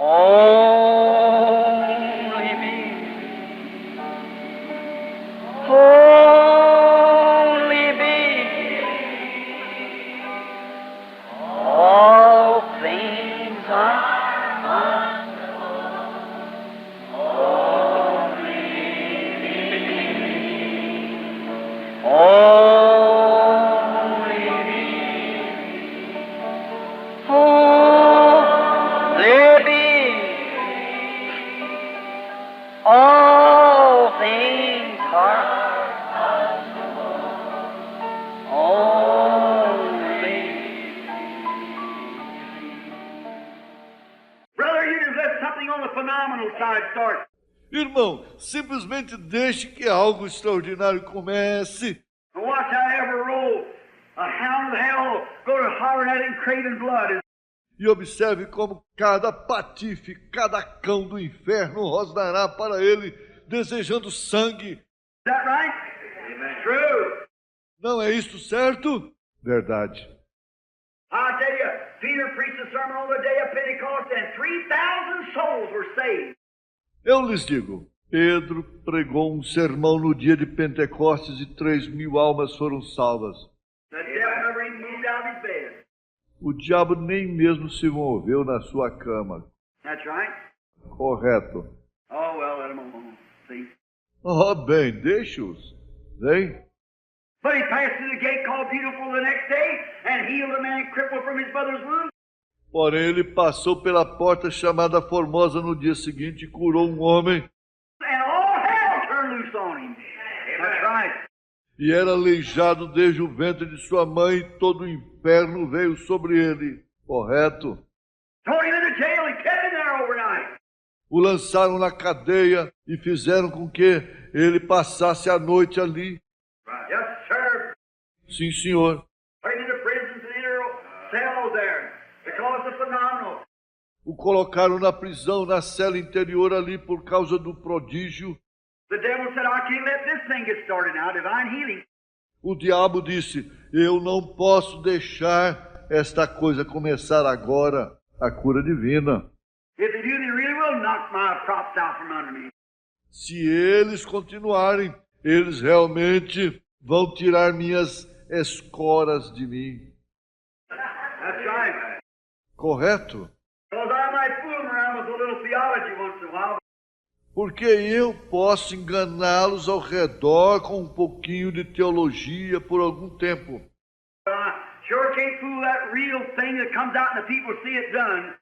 Only me. Only me. All things are only me. Only me. All things are only. Brother, you just let something on the phenomenal side start. Irmão, simplesmente deixe que algo extraordinário comece. And watch how every roll, a hound of hell, go to hollering at him, craving blood. E observe como cada patife, cada cão do inferno rosnará para ele, desejando sangue. Is that right? Amen. True. Não é isto certo? Verdade. I tell you, Peter preached a sermon on the day of Pentecost and 3,000 souls were saved. Eu lhes digo, Pedro pregou um sermão no dia de Pentecostes e 3.000 almas foram salvas. The devil never even moved out of his bed. O diabo nem mesmo se moveu na sua cama. That's right. Correto. Oh, well, let him alone. See? Oh, bem, deixe-os. Vem. But he passed through the gate called Beautiful the next day and healed a man crippled from his mother's womb. Porém, ele passou pela porta chamada Formosa no dia seguinte e curou um homem. And all hell turned loose on him. That's right. E era aleijado desde o ventre de sua mãe e todo o inferno veio sobre ele. Correto. Thrown him into jail and kept him there overnight. O lançaram na cadeia e fizeram com que ele passasse a noite ali. Right. Yes, sir. Sim, senhor. Put him into prisons and inner cells there because of phenomenal. O colocaram na prisão, na cela interior ali por causa do prodígio. The devil said, I can't let this thing get started now, divine healing. O diabo disse, eu não posso deixar esta coisa começar agora, a cura divina. If they do, they really will knock my props out from under me. Se eles continuarem, eles realmente vão tirar minhas escoras de mim. That's right. Correto? Because I might fool them around with a little theology once in a while. Porque eu posso enganá-los ao redor com um pouquinho de teologia por algum tempo. But I sure can't fool that real thing that comes out and the people see it done.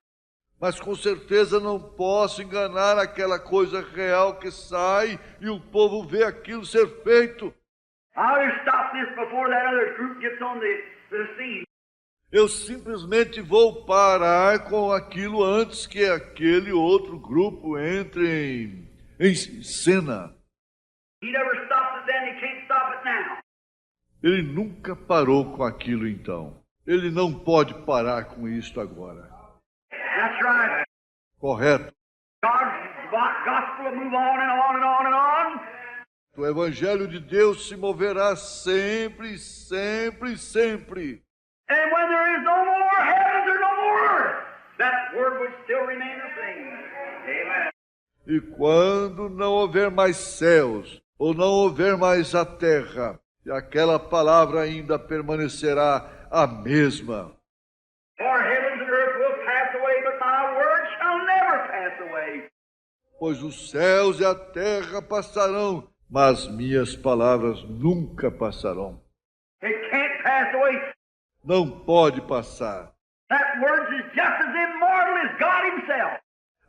Mas com certeza não posso enganar aquela coisa real que sai e o povo vê aquilo ser feito. I'll just stop this before that other group gets on the scene. Eu simplesmente vou parar com aquilo antes que aquele outro grupo entre em cena. He never stopped it then, he can't stop it now. Ele nunca parou com aquilo então. Ele não pode parar com isto agora. That's right. Correto. God's gospel will move on and on and on and on. O Evangelho de Deus se moverá sempre, sempre, sempre. And when there is no more heavens or no more earth, that word would still remain the same. Amen. E quando não houver mais céus, ou não houver mais a terra, aquela palavra ainda permanecerá a mesma. For heavens and earth will pass away, but my word shall never pass away. Pois os céus e a terra passarão, mas minhas palavras nunca passarão. It can't pass away. Não pode passar. That word is just as immortal as God himself.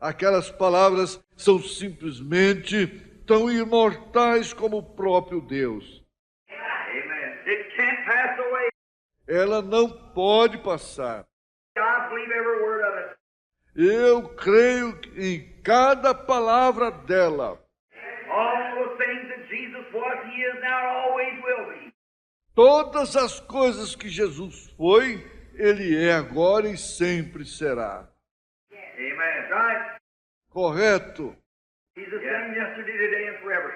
Aquelas palavras são simplesmente tão imortais como o próprio Deus. Amen. It can't pass away. Ela não pode passar. I believe every word of it. Eu creio em cada palavra dela. All the things that Jesus was, he is now, always will be. Todas as coisas que Jesus foi, ele é agora e sempre será. Amen. Right? Correto? He's the same yesterday, today, and forever.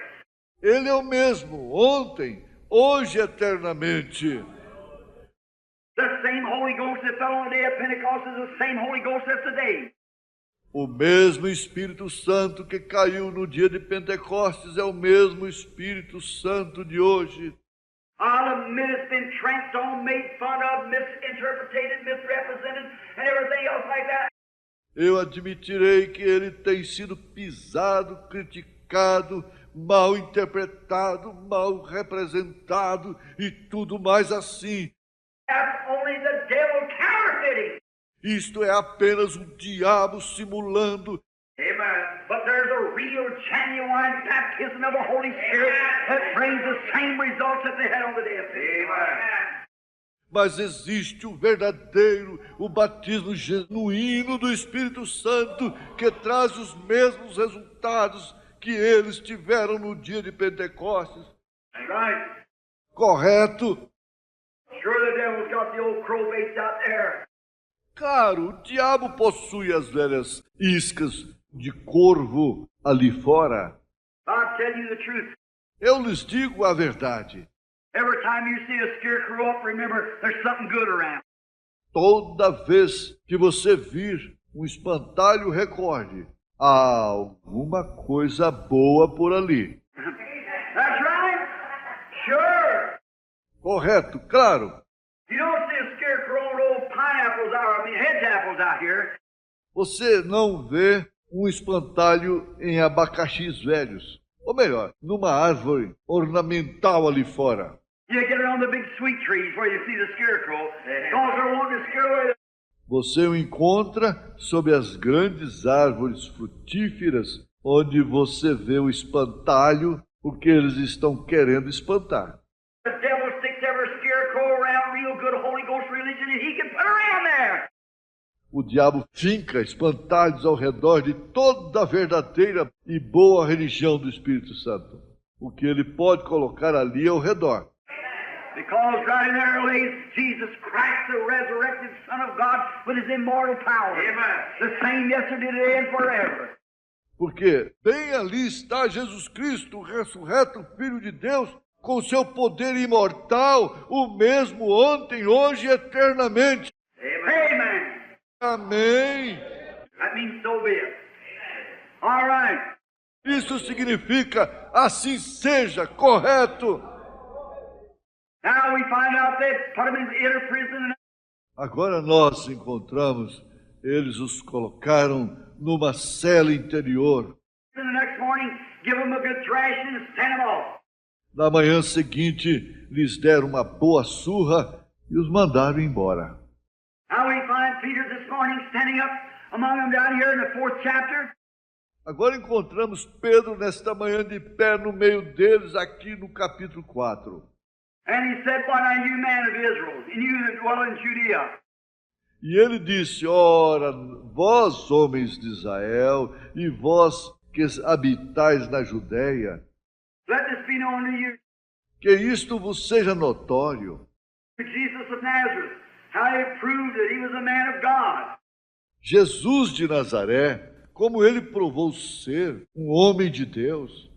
Ele é o mesmo, ontem, hoje e eternamente. The same Holy Ghost that fell on the day of Pentecost is the same Holy Ghost as today. O mesmo Espírito Santo que caiu no dia de Pentecostes é o mesmo Espírito Santo de hoje. I'll admit it's been tramped on, made fun of, misinterpreted, misrepresented, and everything else like that. Eu admitirei que ele tem sido pisado, criticado, mal interpretado, mal representado e tudo mais assim. That's only the devil counterfeiting. Isto é apenas o diabo simulando. Amen. But there's a real, genuine baptism of the Holy Spirit that brings the same results that they had on the day of Pentecost. Amen. Mas existe o verdadeiro, o batismo genuíno do Espírito Santo que traz os mesmos resultados que eles tiveram no dia de Pentecostes. Right. Correto? Sure, the devil's got the old crow baits out there. Claro, o diabo possui as velhas iscas de corvo ali fora. I'll tell you the truth. Eu lhes digo a verdade. Every time you see a scarecrow up, remember there's something good around. Toda vez que você vir um espantalho, recorde, há alguma coisa boa por ali. That's right. Sure. Correto, claro. You don't see a scarecrow on old pineapples hedge apples out here. Você não vê um espantalho em abacaxis velhos. Ou melhor, numa árvore ornamental ali fora. You get it on the big sweet trees where you see the scarecrow. Because they're wanting to scare away. Você o encontra sob as grandes árvores frutíferas, onde você vê o espantalho, porque eles estão querendo espantar. The devil sticks every scarecrow around real good Holy Ghost religion and he can put around there. O diabo finca espantalhos ao redor de toda a verdadeira e boa religião do Espírito Santo. O que ele pode colocar ali ao redor. Because right in there lays Jesus Christ, the resurrected Son of God, with his immortal power. Amen. The same yesterday, today, and forever. Porque bem ali está Jesus Cristo, o ressurreto Filho de Deus, com seu poder imortal, o mesmo ontem, hoje e eternamente. Amen. Amém. That means so be it. All right. Isso significa assim seja, correto. Now we find out they put him in the inner prison. Agora nós encontramos, eles os colocaram numa cela interior. The next morning, give him a good thrashing and send him off. Na manhã seguinte, lhes deram uma boa surra e os mandaram embora. Now we find Peter this morning standing up among them down here in the 4th chapter. Agora encontramos Pedro nesta manhã de pé no meio deles, aqui no capítulo 4. And he said, "What are you, man of Israel, and you that dwell in Judea?" E ele disse, ora, vós, homens de Israel, e vós que habitais na Judéia, Let this be known to you, que isto vos seja notório. Jesus of Nazareth, how he proved that he was a man of God. Jesus de Nazaré, como ele provou ser um homem de Deus.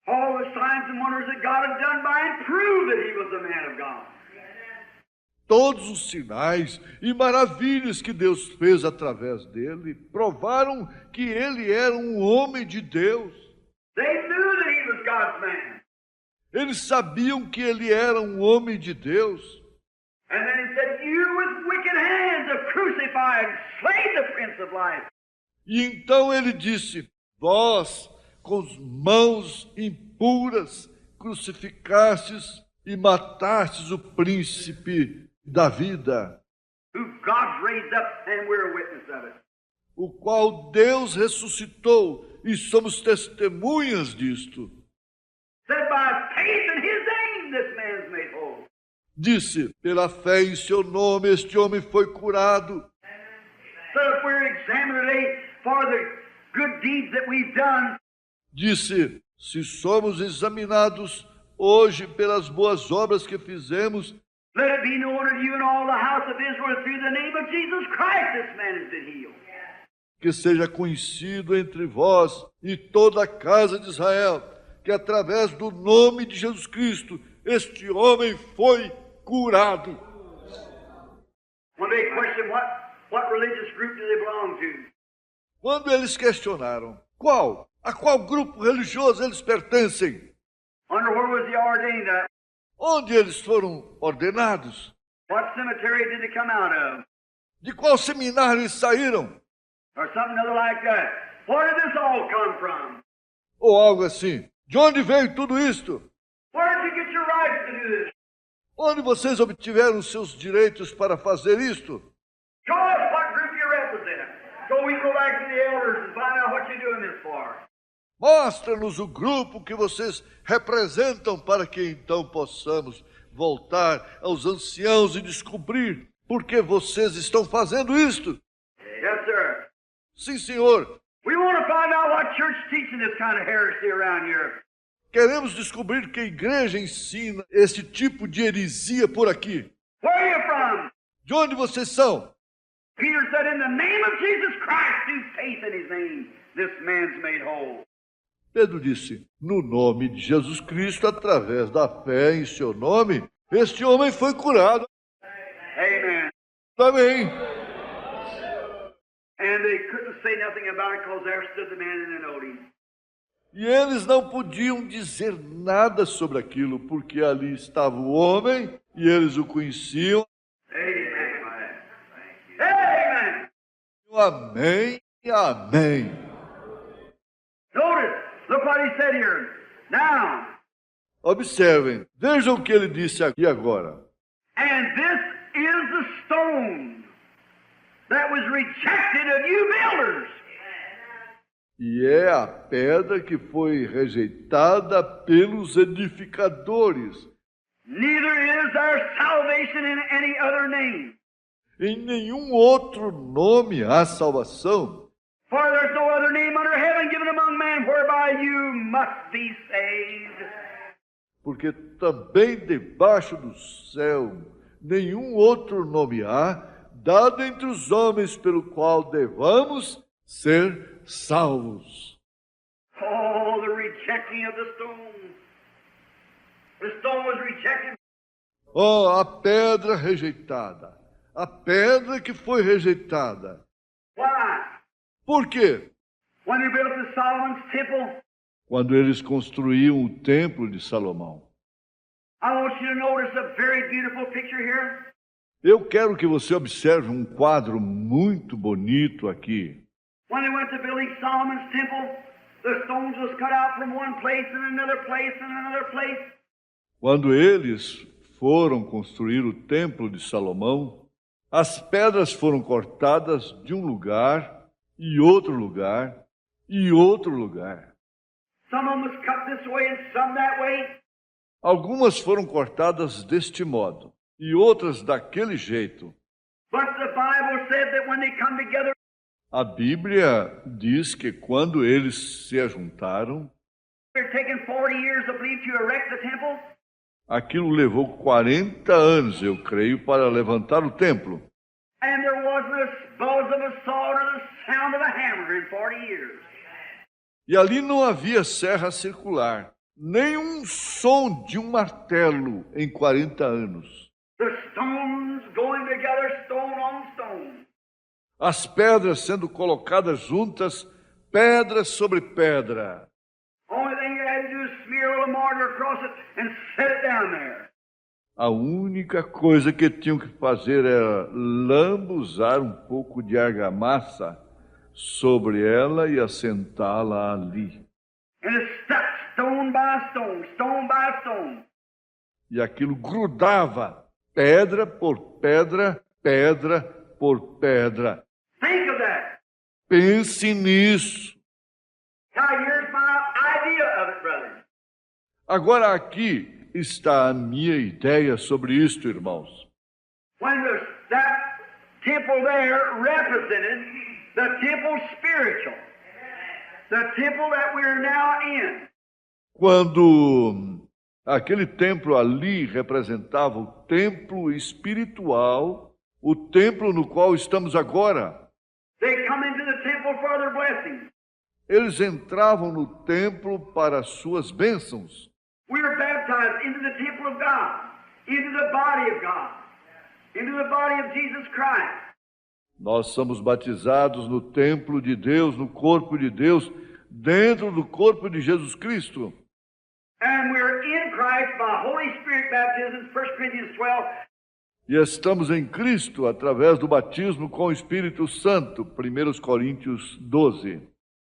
All the signs and wonders that God had done by him proved that he was a man of God. Todos os sinais e maravilhas que Deus fez através dele provaram que ele era um homem de Deus. They knew that he was God's man. Eles sabiam que ele era um homem de Deus. And then he said, "You with wicked hands have crucified and slain the Prince of Life." E então ele disse, vós, com as mãos impuras, crucificastes e matastes o príncipe da vida, Who God raised up, and we're a witness of it. o qual Deus ressuscitou, e somos testemunhas disto. Said by faith in his name, this man's made whole. Disse, pela fé em seu nome, este homem foi curado. So if we're examined today for the good deeds that we've done, Disse, se somos examinados hoje pelas boas obras que fizemos, let it be known unto you and all the house of Israel through the name of Jesus Christ this man has been healed. que seja conhecido entre vós e toda a casa de Israel, que através do nome de Jesus Cristo, este homem foi curado. When they question what religious group do they belong to? Quando eles questionaram a qual grupo religioso eles pertencem, Wonder where was he ordained at? onde eles foram ordenados, What cemetery did they come out of? de qual seminário eles saíram, Or something other like that. Where did this all come from? ou algo assim. De onde veio tudo isto? Where did you get your rights to do this? Onde vocês obtiveram seus direitos para fazer isto? Show us what group you represent, so we can go back to the elders and find out what you're doing this for. Mostra-nos o grupo que vocês representam para que então possamos voltar aos anciãos e descobrir por que vocês estão fazendo isto. Yes, sir. Sim, senhor. We want to find out what church teaching this kind of heresy around here. Queremos descobrir que a igreja ensina esse tipo de heresia por aqui. Where are you from? De onde vocês são? Peter said, in the name of Jesus Christ, through faith in his name, this man's made whole. Pedro disse, no nome de Jesus Cristo, através da fé em seu nome, este homem foi curado. Amen. Amém. And they couldn't say nothing about it because there stood the man and they knowed him. E eles não podiam dizer nada sobre aquilo, porque ali estava o homem e eles o conheciam. Amen. Amen. Amém e amém. Notice, look what he said here. Now, Observem, vejam o que ele disse aqui agora. and this is the stone that was rejected of you builders. E é a pedra que foi rejeitada pelos edificadores. Neither is there salvation in any other name. Em nenhum outro nome há salvação, For there's no other name under heaven given among men whereby you must be saved. porque também debaixo do céu nenhum outro nome há, dado entre os homens pelo qual devamos ser salvos. Oh, the rejecting of the stone. The stone was rejected. Oh, a pedra rejeitada, a pedra que foi rejeitada. Why? Por quê? When they built the Solomon's temple, Quando eles construíam o templo de Salomão. I want you to notice a very beautiful picture here. Eu quero que você observe um quadro muito bonito aqui. When they went to building Solomon's temple, the stones was cut out from one place and another place and another place. Quando eles foram construir o templo de Salomão, as pedras foram cortadas de um lugar e outro lugar e outro lugar. Some of them was cut this way and some that way. Algumas foram cortadas deste modo e outras daquele jeito. But the Bible said that when they come together, A Bíblia diz que quando eles se ajuntaram, they're taking 40 years, I believe, to erect the temple. aquilo levou 40 anos, eu creio, para levantar o templo. And there wasn't a buzz of a saw or the sound of a hammer in 40 years. E ali não havia serra circular, nem um som de um martelo em 40 anos. The stones going together, stone on stone. As pedras sendo colocadas juntas, pedra sobre pedra. Only thing you had to do is smear a little mortar across it and set it down there. A única coisa que tinham que fazer era lambuzar um pouco de argamassa sobre ela e assentá-la ali. And it stuck stone by stone, stone by stone. E aquilo grudava, pedra por pedra, pedra por pedra. Think of that. Pense nisso. Now here's my idea of it, brother. Agora aqui está a minha ideia sobre isto, irmãos. When that temple there represented the temple spiritual, the temple that we're now in. Quando aquele templo ali representava o templo espiritual, o templo no qual estamos agora. They come into the temple for their blessings. Eles entravam no templo para as suas bênçãos. We are baptized into the temple of God, into the body of God, into the body of Jesus Christ. Nós somos batizados no templo de Deus, no corpo de Deus, dentro do corpo de Jesus Cristo. And we're in Christ by Holy Spirit baptism, 1 Corinthians 12. E estamos em Cristo através do batismo com o Espírito Santo, 1 Coríntios 12.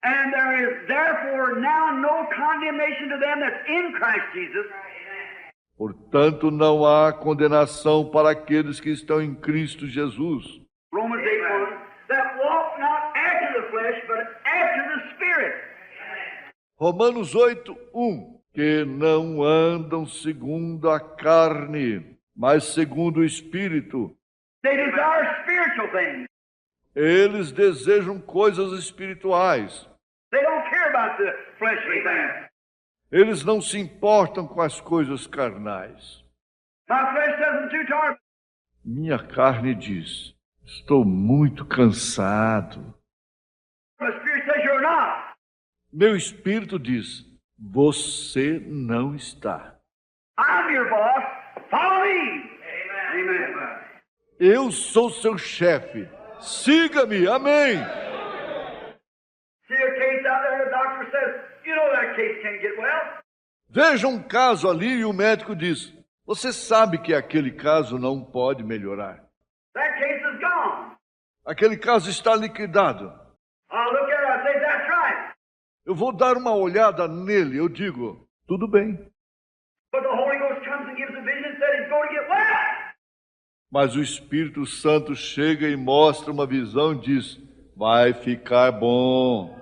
And there is therefore now no condemnation to them that's in Christ Jesus. Portanto, não há condenação para aqueles que estão em Cristo Jesus. Romans 8:1, that walk not after the flesh, but after the Spirit. Romanos 8:1, que não andam segundo a carne, mas segundo o Espírito. They desire spiritual things. Eles desejam coisas espirituais. They don't care about the fleshly things. Eles não se importam com as coisas carnais. My flesh says I'm too tired. Minha carne diz, estou muito cansado. The Spirit says you're not. Meu espírito diz, você não está. I'm your boss. Follow me. Amen. Eu sou seu chefe. Siga-me. Amém. See a case out there, the doctor says, you know that case can't get well. Veja um caso ali e o médico diz, você sabe que aquele caso não pode melhorar. That case is gone. Aquele caso está liquidado. I'll look at it, I say, that's right. Eu vou dar uma olhada nele, eu digo, tudo bem. But the Holy Ghost comes and gives a vision and says it's going to get well. Mas o Espírito Santo chega e mostra uma visão e diz, vai ficar bom.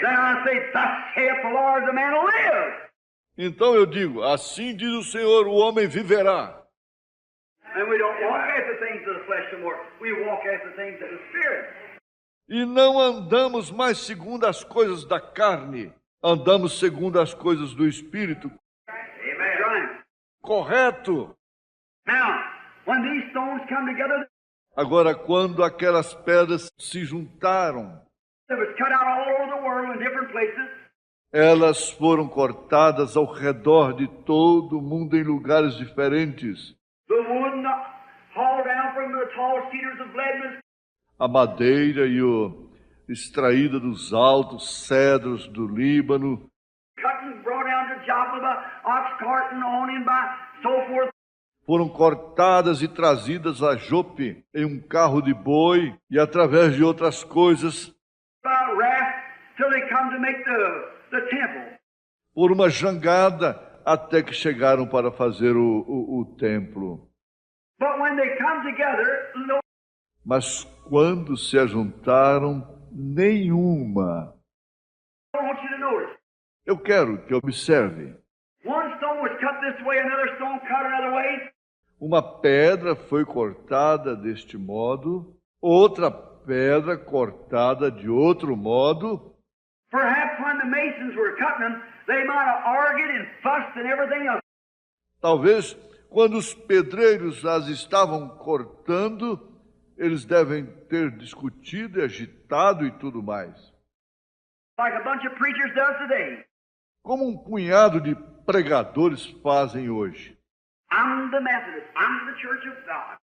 Then I say, thus saith the Lord, the man will live. Então eu digo, assim diz o Senhor, o homem viverá. And we don't walk after things of the flesh anymore. We walk after things of the Spirit. E não andamos mais segundo as coisas da carne, andamos segundo as coisas do Espírito. Amen. Right. Correto. Now, when these stones come together, Agora, quando aquelas pedras se juntaram, it was cut out all over the world in different places. elas foram cortadas ao redor de todo o mundo em lugares diferentes. The wood hauled down from the tall cedars of Lebanon. A madeira e o extraída dos altos cedros do Líbano, Cut and brought down to Joppa by ox cart and on in by so forth. foram cortadas e trazidas a Jope em um carro de boi e através de outras coisas By raft till they come to make the temple. por uma jangada até que chegaram para fazer o templo. But when they come together, no, Mas quando se ajuntaram, nenhuma. I want you to notice. Eu quero que observe. One stone was cut this way, another stone cut another way. Uma pedra foi cortada deste modo, outra pedra cortada de outro modo. Perhaps when the masons were cutting them, they might have argued and fussed and everything else. Talvez, quando os pedreiros as estavam cortando, eles devem ter discutido e agitado e tudo mais. Like a bunch of preachers does today. Como um punhado de pregadores fazem hoje. I'm the Methodist. I'm the Church of God.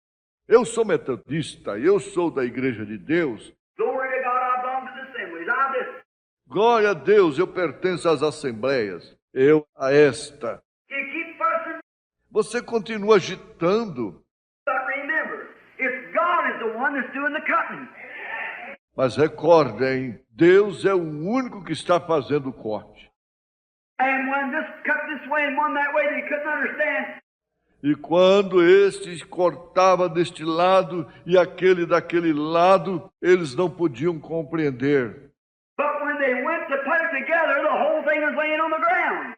Eu sou metodista, eu sou da Igreja de Deus. Glory to God, I belong to the assemblies. I'm this. Glória a Deus, eu pertenço às assembleias. Eu a esta. You keep fussing, Você continua agitando, but remember, it's God is the one that's doing the cutting. mas recordem, Deus é o único que está fazendo o corte. And when this cut this way and one that way, they couldn't understand. E quando este cortava deste lado e aquele daquele lado, eles não podiam compreender. But when they went to put it together, the whole thing was laying on the ground.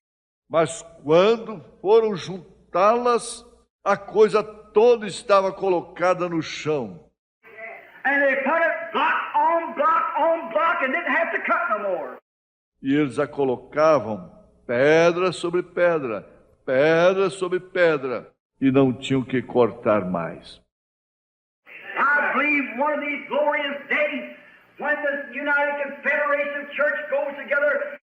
Mas quando foram juntá-las, a coisa toda estava colocada no chão. And they put it block on block on block and didn't have to cut no more. E eles a colocavam pedra sobre pedra, pedra sobre pedra, e não tinham que cortar mais. I believe one of these glorious days when the United Confederation of Church goes together.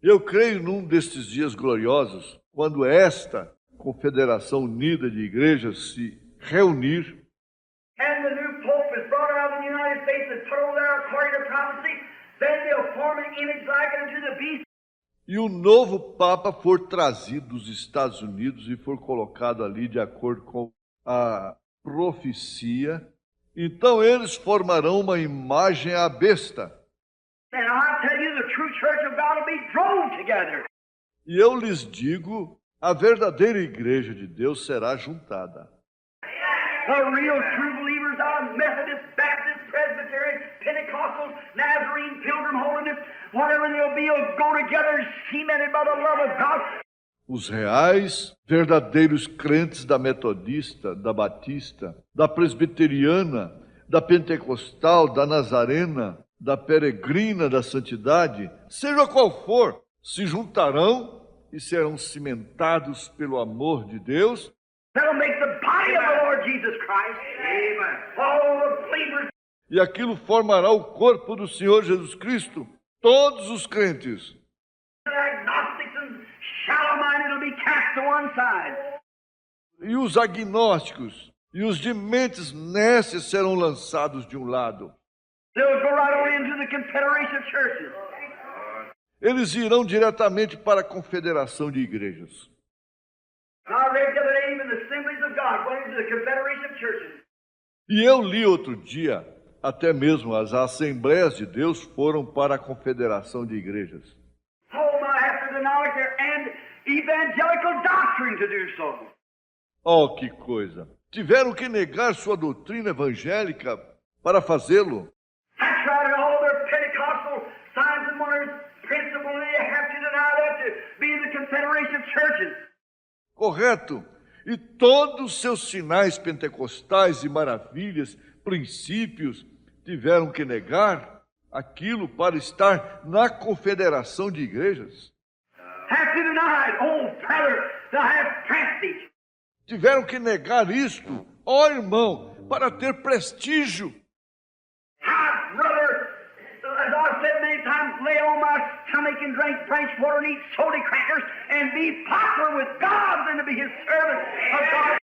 Eu creio num destes dias gloriosos, quando esta Confederação Unida de Igrejas se reunir, And the new Pope is brought shall form an image like unto the beast. E o novo Papa for trazido dos Estados Unidos e for colocado ali de acordo com a profecia, então eles formarão uma imagem à besta. And I tell you, the true church of God will be drawn together. E eu lhes digo, a verdadeira igreja de Deus será juntada. The real true believers are Methodist, Baptist, Presbyterian, Pentecostal, Nazarene, Pilgrim Holiness, whatever they'll be, will go together cemented by the love of God. Os reais, verdadeiros crentes da Metodista, da Batista, da Presbiteriana, da Pentecostal, da Nazarena, da Peregrina da Santidade, seja qual for, se juntarão e serão cimentados pelo amor de Deus. That'll make the body of the Lord Jesus Christ. Amen. All the believers. E aquilo formará o corpo do Senhor Jesus Cristo, todos os crentes. The agnostics and shallow-minded will be cast to one side. E os agnósticos e os de mentes nécias serão lançados de um lado. They'll go right on into the Confederation of Churches. Eles irão diretamente para a confederação de igrejas. I read the other day, even the Assemblies of God went into the Confederation of Churches. E eu li outro dia, até mesmo as Assembleias de Deus foram para a confederação de igrejas. Oh my, after denial and evangelical doctrine to do so. Oh, que coisa! Tiveram que negar sua doutrina evangélica para fazê-lo. That's right, and all their Pentecostal signs and wonders, principle, they have to deny that to be in the Confederation of Churches. Correto? E todos os seus sinais pentecostais e maravilhas, princípios, tiveram que negar aquilo para estar na confederação de igrejas. Have to deny it, oh brother, to have prestige. Tiveram que negar isto, ó irmão, para ter prestígio. I'd rather, as I've said many times, lay on my stomach and drink branch water and eat soda crackers and be popular with God than to be His servant of God.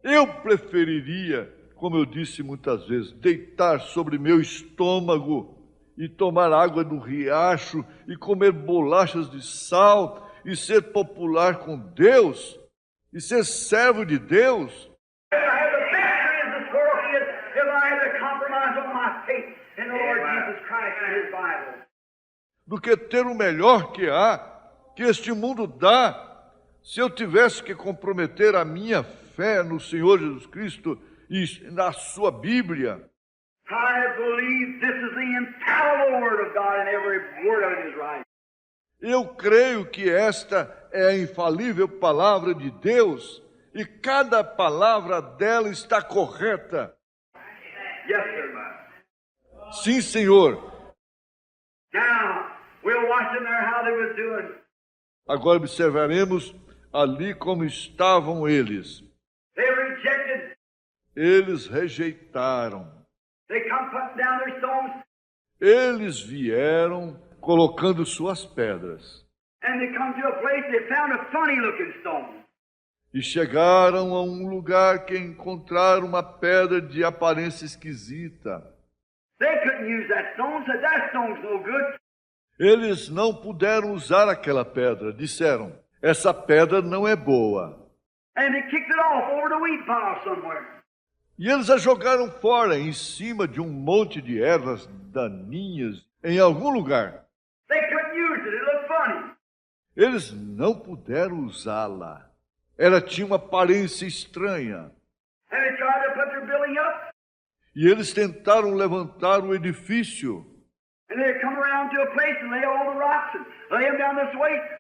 Eu preferiria, como eu disse muitas vezes, deitar sobre meu estômago e tomar água do riacho e comer bolachas de sal e ser popular com Deus e ser servo de Deus. If I had the best friends this world did, if I had to compromise on my faith in the Lord Jesus Christ and His Bible. Do que ter o melhor que há, que este mundo dá, se eu tivesse que comprometer a minha fé no Senhor Jesus Cristo e na sua Bíblia. I believe this is the infallible Word of God and every word of it is right. Eu creio que esta é a infalível palavra de Deus e cada palavra dela está correta. Yes, sir. Sim, Senhor. Now, we'll watch them there how they was doing. Agora observaremos ali como estavam eles. They rejected. Eles rejeitaram. They come putting down their stones. Eles vieram colocando suas pedras. And they come to a place, they found a funny-looking stone. E chegaram a um lugar que encontraram uma pedra de aparência esquisita. They couldn't use that stone, said that stone's no good. Eles não puderam usar aquela pedra. Disseram, essa pedra não é boa. And they kicked it off over the wheat pile somewhere. E eles a jogaram fora, em cima de um monte de ervas daninhas, em algum lugar. They couldn't use it, it looked funny. Eles não puderam usá-la. Ela tinha uma aparência estranha. And they tried to put their building up. E eles tentaram levantar o edifício. And they come around to a place and lay all the rocks and lay them down this way.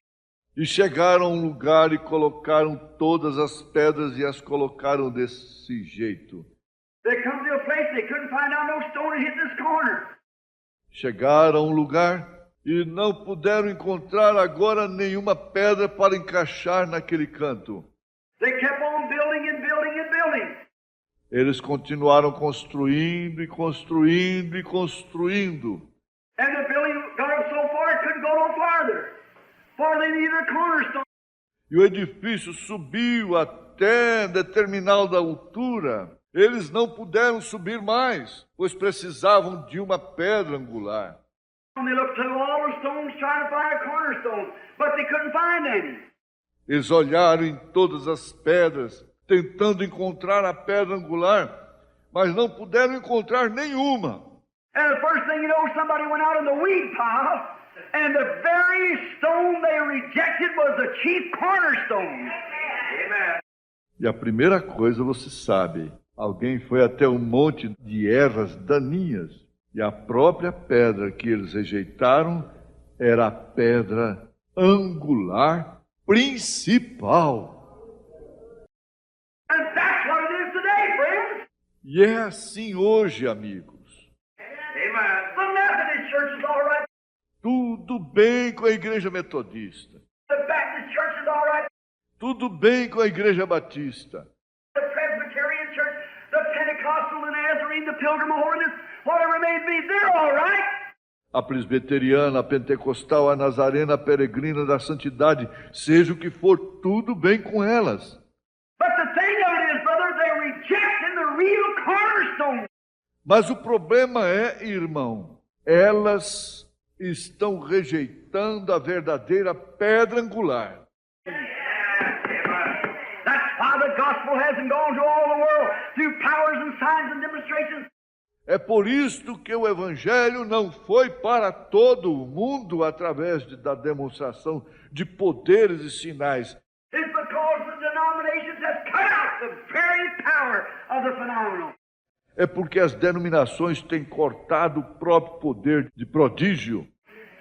E chegaram a um lugar e colocaram todas as pedras e as colocaram desse jeito. They come to a place they couldn't find out no stone to hit this corner. Chegaram a um lugar e não puderam encontrar agora nenhuma pedra para encaixar naquele canto. They kept on building and building and building. Eles continuaram construindo e construindo e construindo. And the building got up so far it couldn't go no farther. For they needed a cornerstone. E o edifício subiu até determinada altura. Eles não puderam subir mais, pois precisavam de uma pedra angular. They looked through all the stones trying to find a cornerstone, but they couldn't find any. Eles olharam em todas as pedras, tentando encontrar a pedra angular, mas não puderam encontrar nenhuma. And the first thing you know, somebody went out in the weed pile, and the very stone they rejected was the chief cornerstone. Amen. E a primeira coisa você sabe, alguém foi até um monte de ervas daninhas, e a própria pedra que eles rejeitaram era a pedra angular principal. And that's what it is today, friends. E é assim hoje, amigos. Amen. The Methodist Church is all right. Tudo bem com a igreja metodista. The Baptist Church is all right. Tudo bem com a igreja batista. The Presbyterian Church, the Pentecostal, the Nazarene, the Pilgrim of Holiness, whatever it may be, they're all right. A presbiteriana, a pentecostal, a nazarena, a peregrina da santidade, seja o que for, tudo bem com elas. But the thing of it is, brother, they're rejecting the real cornerstone. Mas o problema é, irmão, elas estão rejeitando a verdadeira pedra angular. That's why the gospel hasn't gone to all the world through powers and signs and demonstrations. É por isto que o evangelho não foi para todo o mundo através da demonstração de poderes e sinais. It's because the denominations have cut out the very power of the phenomenal. É porque as denominações têm cortado o próprio poder de prodígio,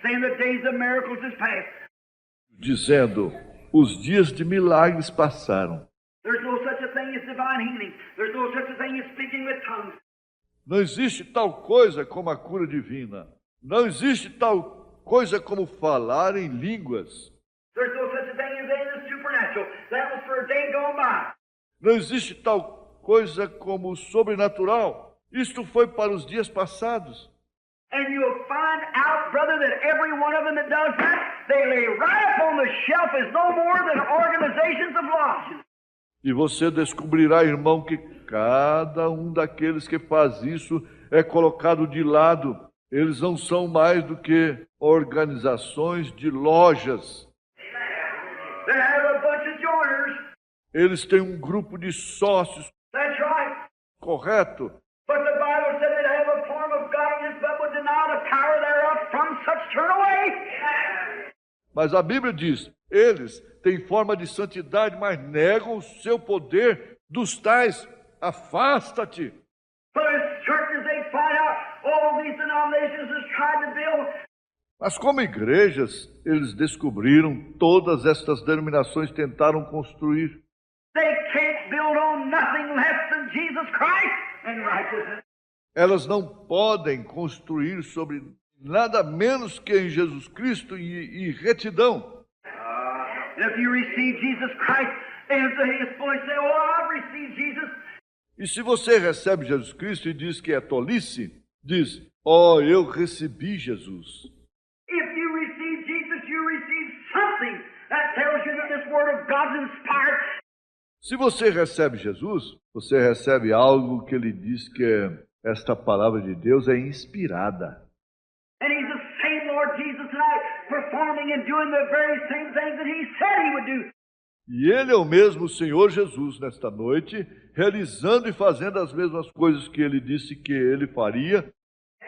Saying the days of miracles is past. dizendo, os dias de milagres passaram. There's no such a thing as divine healing. There's no such a thing as speaking with tongues. Não existe tal coisa como a cura divina. Não existe tal coisa como falar em línguas. There's no such a thing as anything that's supernatural. That was for a day gone by. Não existe tal coisa como sobrenatural. Isto foi para os dias passados. And you'll find out, brother, that every one of them that does that, they lay right up on the shelf as no more than organizations of lodges. E você descobrirá, irmão, que cada um daqueles que faz isso é colocado de lado. Eles não são mais do que organizações de lojas. They have a bunch of joiners. Eles têm um grupo de sócios, That's right. correto? But the Bible said they'd have a form of godliness, but would deny the power thereof. From such turn away. Mas a Bíblia diz, eles têm forma de santidade, mas negam o seu poder dos tais. Afasta-te. But as certain as they find out, all these denominations has tried to build. Mas como igrejas, eles descobriram, todas estas denominações tentaram construir. They can't build on nothing less than Jesus Christ and righteousness. Elas não podem construir sobre nada menos que em Jesus Cristo e retidão. And if you receive Jesus Christ, and his boy say, "Oh, I've received Jesus," E se você recebe Jesus Cristo e diz que é tolice, diz, eu recebi Jesus. if you receive Jesus, you receive something that tells you that this Word of God's inspired. Se você recebe Jesus, você recebe algo que ele diz que esta palavra de Deus é inspirada. And he's the same Lord Jesus tonight, performing and doing the very same things that he said he would do. E ele é o mesmo Senhor Jesus nesta noite, realizando e fazendo as mesmas coisas que ele disse que ele faria.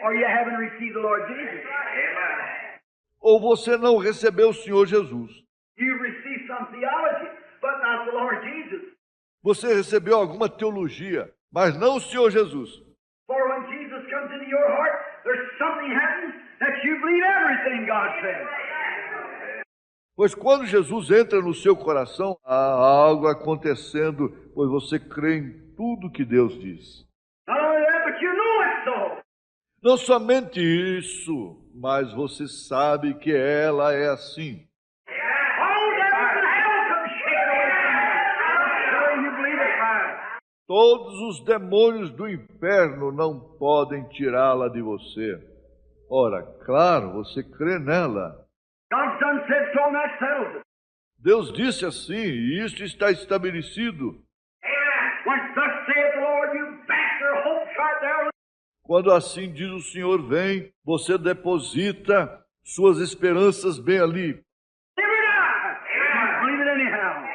Or you haven't received the Lord Jesus. Amen. Ou você não recebeu o Senhor Jesus. You received some theology, but not the Lord Jesus. Você recebeu alguma teologia, mas não o Senhor Jesus. For when Jesus comes into your heart, there's something happens that you believe everything God says. Pois quando Jesus entra no seu coração, há algo acontecendo, pois você crê em tudo que Deus diz. Not only that, but you know it's so. Não somente isso, mas você sabe que ela é assim. All devils in hell come shaking away from you. The way you believe it, man. Todos os demônios do inferno não podem tirá-la de você. Ora, claro, você crê nela. God's done said so, and that settles it. Deus disse assim, e isto está estabelecido. When thus saith the Lord, you bank your hopes right there. Quando assim diz o Senhor vem, você deposita suas esperanças bem ali, Live or die. Believe it anyhow.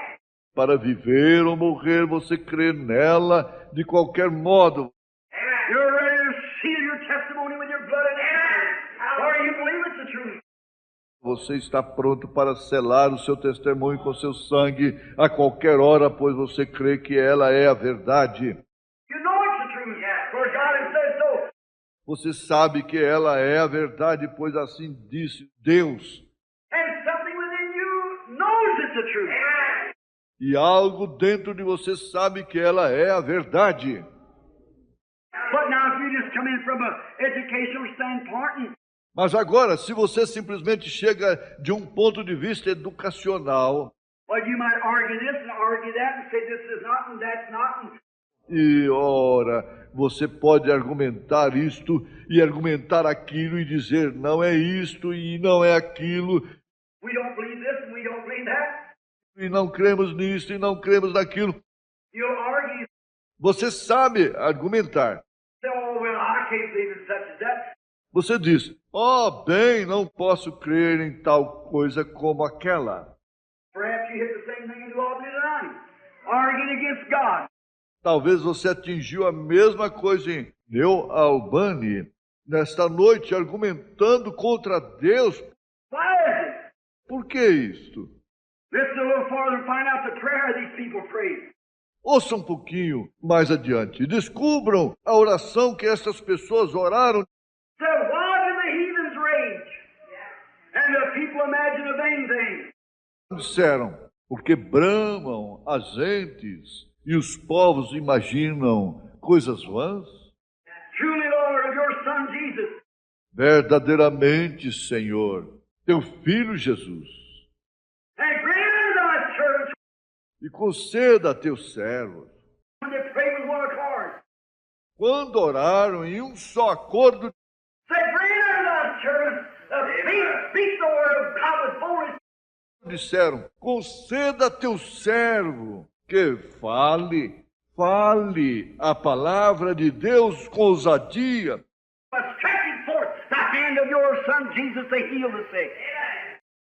para viver ou morrer, você crê nela de qualquer modo. You're ready to seal your testimony with your blood and or you believe it's the truth. Você está pronto para selar o seu testemunho com seu sangue a qualquer hora, pois você crê que ela é a verdade. You know it's the truth, for God has said so. Você sabe que ela é a verdade, pois assim disse Deus. And something within you knows it's the truth. E algo dentro de você sabe que ela é a verdade. But now if you just come in from an educational standpoint, Mas agora, se você simplesmente chega de um ponto de vista educacional, well, you might argue this and argue that and say this is not and that's not. And e ora, você pode argumentar isto e argumentar aquilo e dizer não é isto e não é aquilo, we don't believe this and we don't believe that. e não cremos nisto e não cremos naquilo. You'll argue, Você sabe argumentar. say, oh, well, I can't believe in such as that. Você diz, bem, não posso crer em tal coisa como aquela. Perhaps you hit the same thing in New Albany tonight, arguing against God. Talvez você atingiu a mesma coisa em New Albany, nesta noite, argumentando contra Deus. Why is it? Por que isto? Listen a little farther and find out the prayer these people prayed. Ouça um pouquinho mais adiante. Descubram a oração que essas pessoas oraram. Said, why do the heathens rage? And the people imagine a vain thing. Disseram, porque bramam as gentes e os povos imaginam coisas vãs. Truly, Lord, your Son Jesus. Verdadeiramente, Senhor, teu Filho Jesus, And grant thy servants e conceda a teus servos, when they pray with one accord. quando oraram em um só acordo, Say, grant thy servants speak the word of God with boldness. disseram, conceda a teu servo que fale a palavra de Deus com ousadia, But stretching forth the hand of your Son Jesus to heal the sick.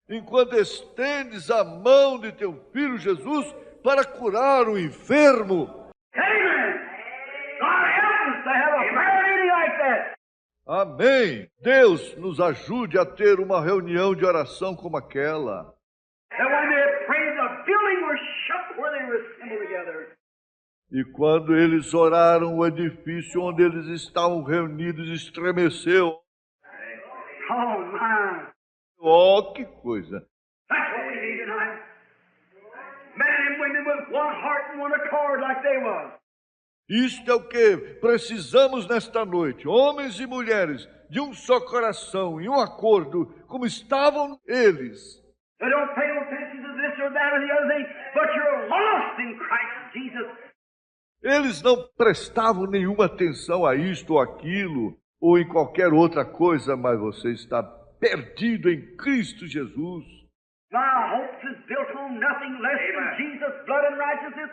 enquanto estendes a mão de teu Filho Jesus para curar o enfermo. Amen. God help us to have a prayer meeting like that. Amém. Deus nos ajude a ter uma reunião de oração como aquela. And when they prayed, the building was shook where they were assembled together. E quando eles oraram, o edifício onde eles estavam reunidos estremeceu. Oh, my. Que coisa! That's what we need tonight. Men and women with one heart and one accord like they was. Isto é o que precisamos nesta noite, homens e mulheres, de um só coração e um acordo, como estavam eles. They don't pay no attention to this or that or the other thing, but you're lost in Christ Jesus. Eles não prestavam nenhuma atenção a isto ou aquilo, ou em qualquer outra coisa, mas você está perdido em Cristo Jesus. My hopes is built on nothing less than Jesus' blood and righteousness.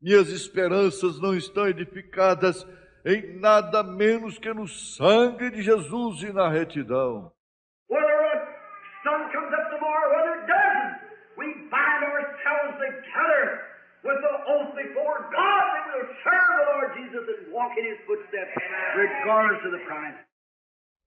Minhas esperanças não estão edificadas em nada menos que no sangue de Jesus e na retidão. Whether a sun comes up tomorrow, whether it doesn't, we bind ourselves together with the oath before God that we'll serve the Lord Jesus and walk in His footsteps, regardless of the price.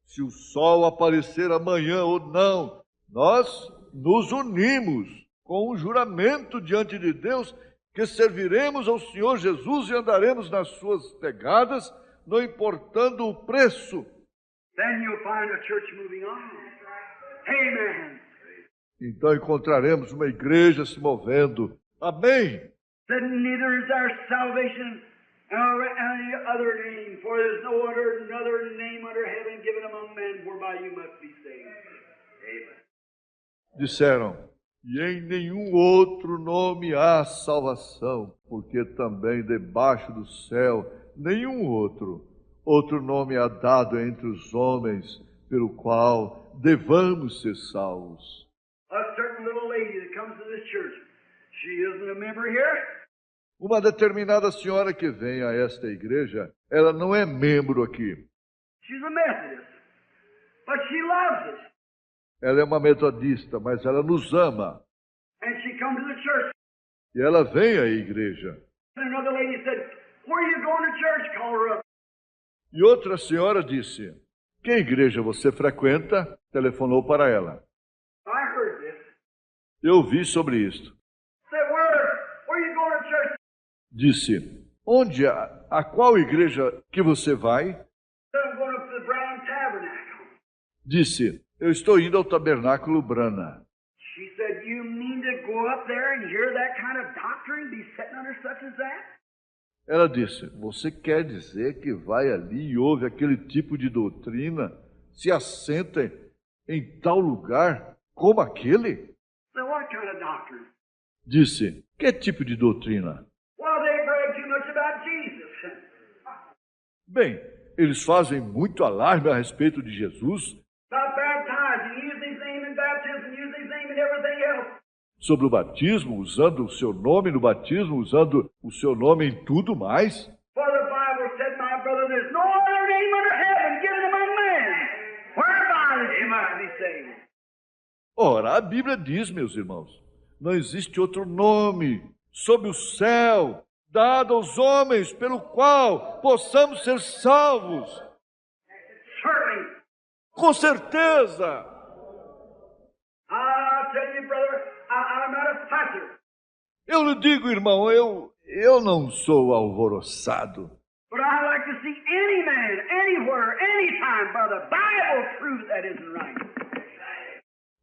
Se o sol aparecer amanhã ou não, nós nos unimos com um juramento diante de Deus que serviremos ao Senhor Jesus e andaremos nas suas pegadas, não importando o preço. Then you'll find a church moving on. Amen. Então encontraremos uma igreja se movendo. Amém. That neither is our salvation nor any other name, for there is no other name under heaven given among men whereby you must be saved. Amen. Disseram, e em nenhum outro nome há salvação, porque também debaixo do céu nenhum outro nome há dado entre os homens, pelo qual devamos ser salvos. A certain little lady that comes to this church, she isn't a member here. Uma determinada senhora que vem a esta igreja, ela não é membro aqui. She's a Methodist. But she loves us. Ela é uma metodista, mas ela nos ama. And she come to the church. E ela vem à igreja. And another lady said, where are you going to church? Call her up. E outra senhora disse, que igreja você frequenta? Telefonou para ela. I heard this. Eu ouvi sobre isto. Said, where are you going to church? Disse, onde, a qual igreja que você vai? Said, I'm going up to the Brown Tabernacle. Disse, eu estou indo ao Tabernáculo Brana. She said, you mean to go up there and hear that kind of doctrine, be sitting under such as that? Ela disse, você quer dizer que vai ali e ouve aquele tipo de doutrina, se assenta em tal lugar como aquele? Said, what kind of doctrine? Disse, que tipo de doutrina? Well, they brag too much about Jesus. Bem, eles fazem muito alarme a respeito de Jesus, About baptizing, using his name in baptism, using his name in everything else. sobre o batismo, usando o seu nome no batismo, usando o seu nome em tudo mais. For the Bible said, my brother, there's no other name under heaven given among men whereby you must be saved. Ora, a Bíblia diz, meus irmãos, não existe outro nome sob o céu dado aos homens pelo qual possamos ser salvos. Certainly. Com certeza. I tell you, brother, I'm not a fighter. Eu lhe digo, irmão, eu não sou alvoroçado. But I like to see any man, anywhere, anytime, by the Bible prove that isn't right.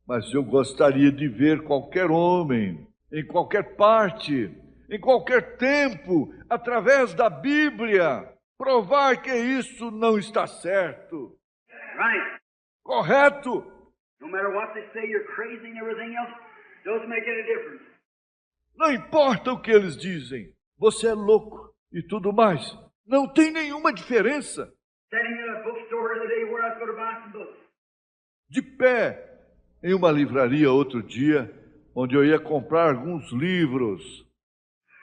Mas eu gostaria de ver qualquer homem, em qualquer parte, em qualquer tempo, através da Bíblia, provar que isso não está certo. Right. Correto? No matter what they say, you're crazy and everything else, doesn't make any difference. Não importa o que eles dizem, você é louco e tudo mais. Não tem nenhuma diferença. Standing in a bookstore the other day where I was going to buy some books. De pé, em uma livraria outro dia, onde eu ia comprar alguns livros.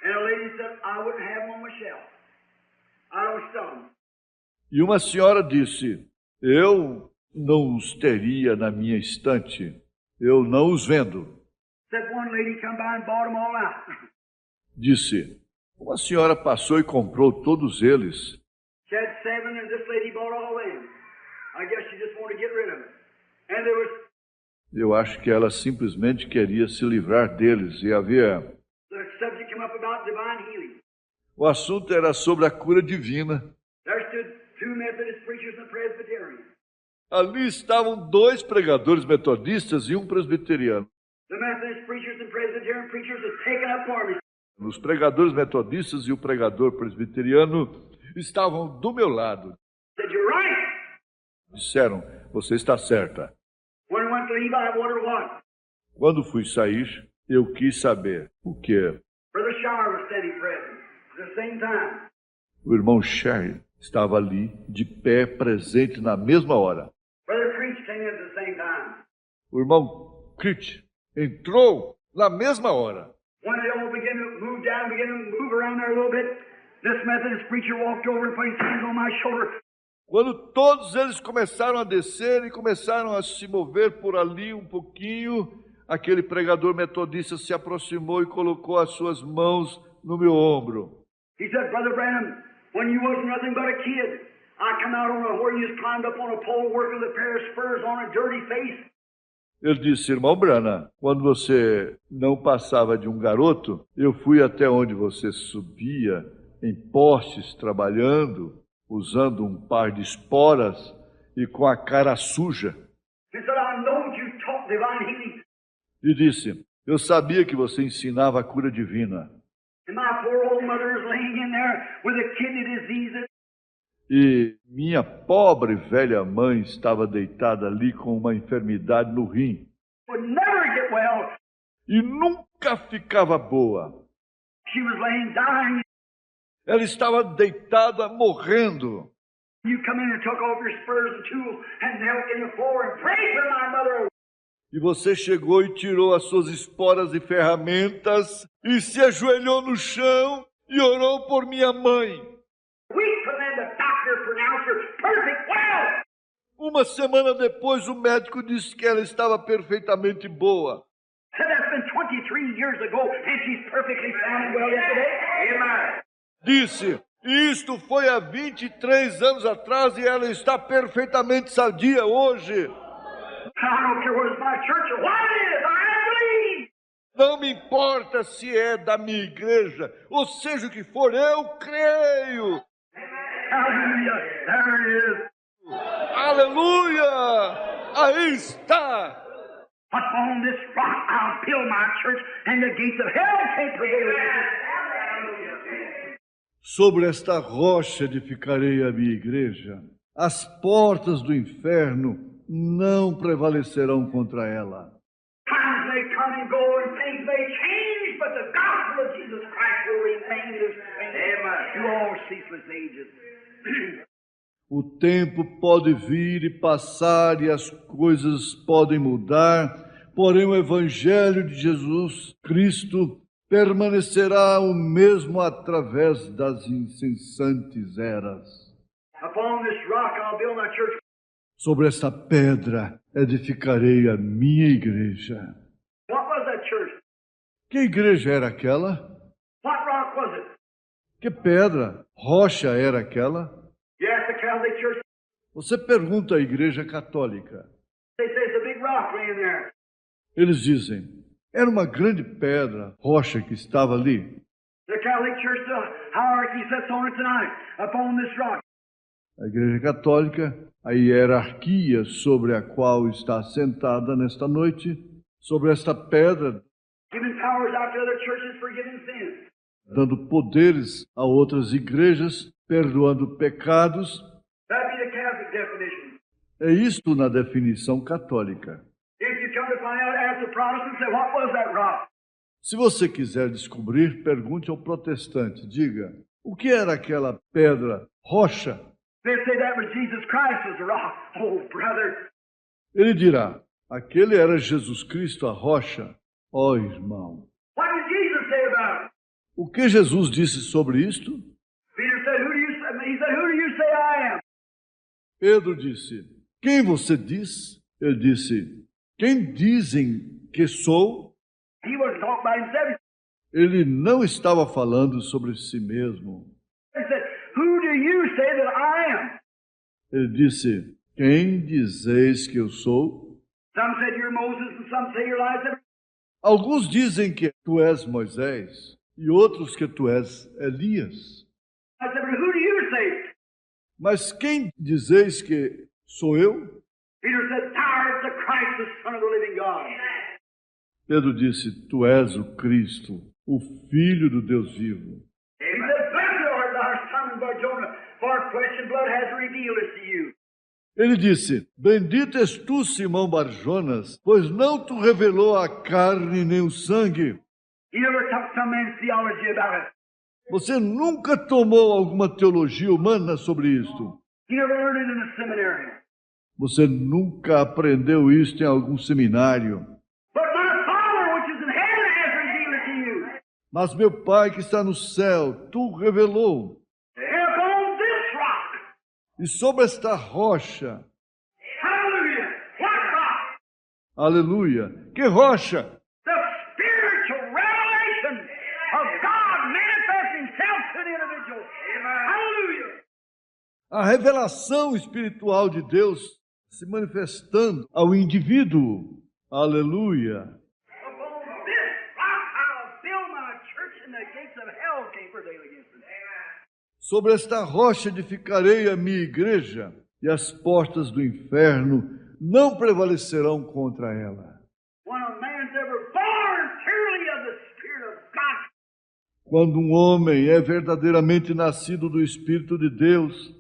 And a lady said, I wouldn't have them on my shelf. I don't sell them. E uma senhora disse, eu não os teria na minha estante. Eu não os vendo. Said one lady come by and bought them all out. Disse, uma senhora passou e comprou todos eles. She had 7 and this lady bought all them. I guess she just wanted to get rid of it. And there was, Eu acho que ela simplesmente queria se livrar deles. E havia... the subject came up about divine healing. O assunto era sobre a cura divina. There stood 2 Methodist preachers and a Presbyterian. Ali estavam 2 pregadores metodistas e um presbiteriano. The Methodist preachers and Presbyterian preachers had taken up for me. Os pregadores metodistas e o pregador presbiteriano estavam do meu lado. Said, you're right. Disseram, você está certa. When I went to leave, I wondered what. Quando fui sair, eu quis saber o que. Brother Shower was standing present at the same time. O irmão Sherry estava ali, de pé, presente na mesma hora. Brother Creech came in at the same time. O irmão Critch entrou na mesma hora. When they all began to move down, began to move around there a little bit, this Methodist preacher walked over and put his hands on my shoulder. Quando todos eles começaram a descer e começaram a se mover por ali um pouquinho, aquele pregador metodista se aproximou e colocou as suas mãos no meu ombro. He said, Brother Branham, when you wasn't nothing but a kid, I come out on a where you just climbed up on a pole working with a pair of spurs on a dirty face. Ele disse, irmão Branham, quando você não passava de um garoto, eu fui até onde você subia, em postes, trabalhando, usando um par de esporas e com a cara suja. He said, I know you taught divine healing. E disse, eu sabia que você ensinava a cura divina. And my poor old mother is laying in there with a kidney disease. E minha pobre velha mãe estava deitada ali com uma enfermidade no rim. Would never get well. E nunca ficava boa. She was laying dying. Ela estava deitada, morrendo. You come in and took off your spurs and tools and knelt in the floor and prayed for my mother. E você chegou e tirou as suas esporas e ferramentas e se ajoelhou no chão e orou por minha mãe. Weeks and then the doctor pronounced her perfect well. Uma semana depois, o médico disse que ela estava perfeitamente boa. Said that's been 23 years ago, and she's perfectly sound and well yet today. Amen. Disse, isto foi há 23 anos atrás e ela está perfeitamente sadia hoje. I don't care whether it's my church or what it is. I believe. Não me importa se é da minha igreja, ou seja o que for, eu creio. Hallelujah. There it is. Aleluia! Aí está! Upon this rock I'll build my church, and the gates of hell can't prevail against it. Sobre esta rocha edificarei a minha igreja. As portas do inferno não prevalecerão contra ela. Times may come and go, and things may change, but the gospel of Jesus Christ will remain the same through all ceaseless ages. O tempo pode vir e passar e as coisas podem mudar, porém o Evangelho de Jesus Cristo permanecerá o mesmo através das incessantes eras. Upon this rock I'll build my church. Sobre esta pedra edificarei a minha igreja. What was that church? Que igreja era aquela? What rock was it? Que pedra, rocha era aquela? Yes, the Catholic Church. Você pergunta à igreja católica. They say it's a big rock laying there. Eles dizem, era uma grande pedra, rocha que estava ali. The Catholic Church, the hierarchy sits on it tonight, upon this rock. A igreja católica, a hierarquia sobre a qual está sentada nesta noite, sobre esta pedra, Giving powers out to other churches, forgiving sins. dando poderes a outras igrejas, perdoando pecados. That'd be the Catholic definition. É isto na definição católica. If you come to find out, ask the Protestant, say, what was that rock? Se você quiser descobrir, pergunte ao protestante. Diga, o que era aquela pedra, rocha? They say that was Jesus Christ was the rock. Oh, brother. Ele dirá, aquele era Jesus Cristo, a rocha. Ó irmão, What did Jesus say about it? o que Jesus disse sobre isto? Peter said, who do you say? He said, who do you say I am? Pedro disse, quem você diz? Ele disse, quem dizem que sou? He wasn't talking about himself. Ele não estava falando sobre si mesmo. He said, who do you say that I am? Ele disse, quem dizeis que eu sou? Some said you're Moses, and some say you're Elijah. Alguns dizem que tu és Moisés, e outros que tu és Elias. I said, but who do you say? Mas quem dizeis que sou eu? Peter said, thou art the Christ, the Son of the living God. Pedro disse, tu és o Cristo, o Filho do Deus vivo. He said, blessed art thou, Simon Bar-Jonah, for flesh and blood has revealed this to you. Ele disse, bendito és tu, Simão Barjonas, pois não tu revelou a carne nem o sangue. He never took some man's theology about it. Você nunca tomou alguma teologia humana sobre isto. He never learned it in a seminary. Você nunca aprendeu isto em algum seminário. But my Father, which is in heaven, has revealed it to you. Mas meu Pai que está no céu, tu revelou. And upon this rock, E sobre esta rocha, hallelujah, what rock? aleluia, que rocha? The spiritual revelation of God manifests himself to the individual. Hallelujah. A revelação espiritual de Deus se manifestando ao indivíduo. Aleluia. Upon this rock I'll build my church, and the gates of hell can't prevail against it. Sobre esta rocha edificarei a minha igreja, e as portas do inferno não prevalecerão contra ela. When a man's ever born truly of the Spirit of God, Quando um homem é verdadeiramente nascido do Espírito de Deus,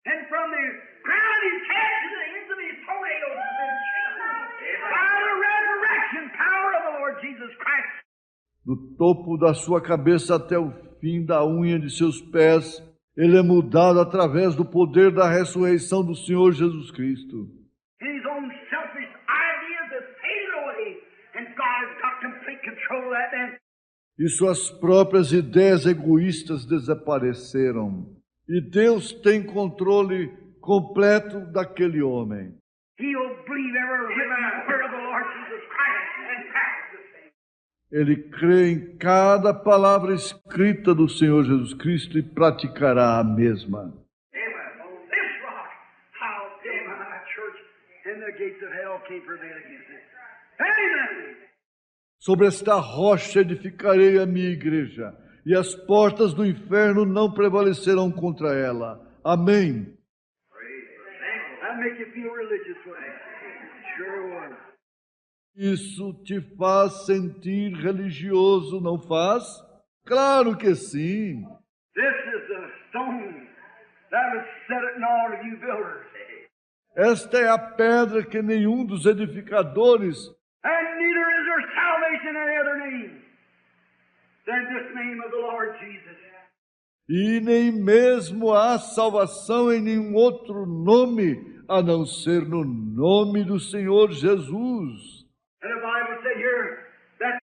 and from the crown of his head to the ends of his toenails has been changed by the resurrection power of the Lord Jesus Christ. do topo da sua cabeça até o fim da unha de seus pés, ele é mudado através do poder da ressurreição do Senhor Jesus Cristo. His own selfish ideas have faded away, and God has got complete control of that man. E suas próprias ideias egoístas desapareceram. E Deus tem controle completo daquele homem. He'll believe every written word of the Lord Jesus Christ and practice the same. Ele crê em cada palavra escrita do Senhor Jesus Cristo e praticará a mesma. Amen. On this rock, I'll build my church, and the gates of hell can't prevail against it. Amen. Sobre esta rocha edificarei a minha igreja, e as portas do inferno não prevalecerão contra ela. Amém. That make you feel religious, wouldn't it? Sure would. Isso te faz sentir religioso, não faz? Claro que sim. This is the stone that was set at all of you builders. Esta é a pedra que nenhum dos edificadores, And neither is there salvation in any other name than this name of the Lord Jesus. e nem mesmo há salvação em nenhum outro nome, a não ser no nome do Senhor Jesus. And the Bible said here that